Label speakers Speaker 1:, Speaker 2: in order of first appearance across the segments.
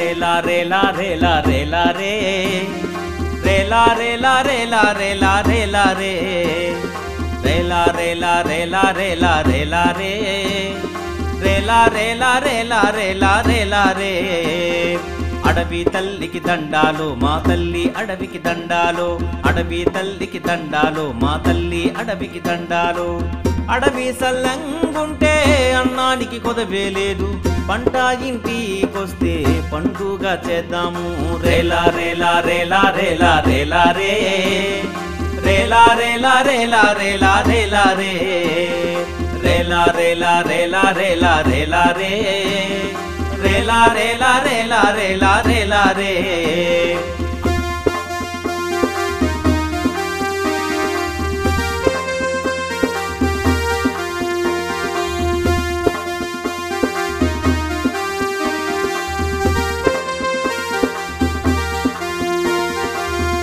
Speaker 1: రేలా రేలా రేలా రేలా రే రేలా రేలా రేలా రేలా రేలా రే రేలా రేలా రేలా రేలా రేలా రే రేలా రేలా రేలా రేలా రేలా రే అడవి తల్లికి దండాలు మా తల్లి అడవికి దండాలు అడవి తల్లికి దండాలు మా తల్లి అడవికి దండాలు అడవి సల్లంగుంటే అన్నానికి కొదవే లేదు పంట ఇంటికొస్తే పండుగ చేద్దాము రేలా రేలా రేలా రేలా రేలా రే రేలా రేలా రేలా రేలా రేలా రే రేలా రేలా రేలా రేలా రేలా రే రేలా రేలా రేలా రేలా రేలా రే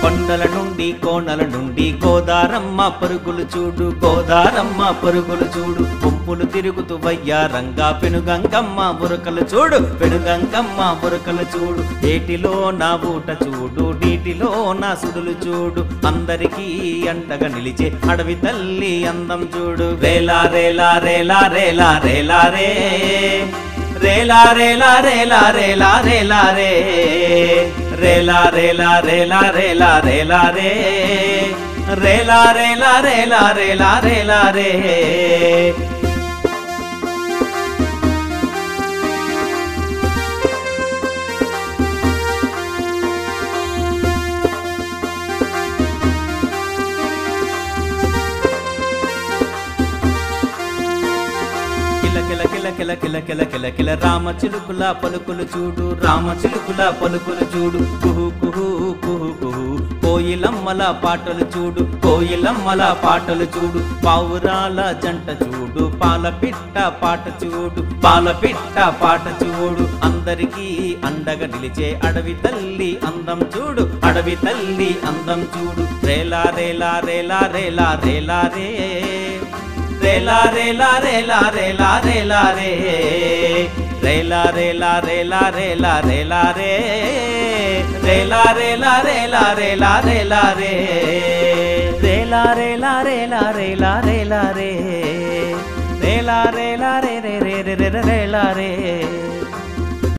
Speaker 1: కొండల నుండి కోనల నుండి గోదారమ్మ పరుగులు చూడు గోదారమ్మ పరుగులు చూడు గుంపులు తిరుగుతూ వయ్యారంగా పెనుగంగమ్మ బురకలు చూడు పెనుగంగమ్మ బురకలు చూడు ఏటిలో నా ఊట చూడు నీటిలో నా సుడులు చూడు అందరికీ అండగా నిలిచే అడవి తల్లి అందం చూడు రేలా రేలా రేలా రేలా రేలా రే రేలా రేలా రేలా రేలా రేలా రే రేలా రేలా రేలా రేలా రేలా రే రేలా రేలా రేలా రేలా రేలా రే కిల కిల కిల కిల కిల రామ చిలుకుల పలుకులు చూడు రామ చిలుకుల పలుకులు చూడు కుహు కుహు కుహు కుహు కోయిలమ్మల పాటలు చూడు కోయిలమ్మల పాటలు చూడు పావురాల జంట చూడు పాల పిట్ట పాట చూడు పాల పిట్ట పాట చూడు అందరికీ అండగా నిలిచే అడవి తల్లి అందం చూడు అడవి తల్లి అందం చూడు రేలా రేలా రేలా రేలా రేలా రే రేలా రేలా రేలా రేలా రేలా రే రేలా రేలా రేలా రేలా రేలా రే రేలా రేలా రేలా రేలా రేలా రే రేలా రేలా రేలా రేలా రేలా రే రేలా రేలా రే రే రే రే రేలా రే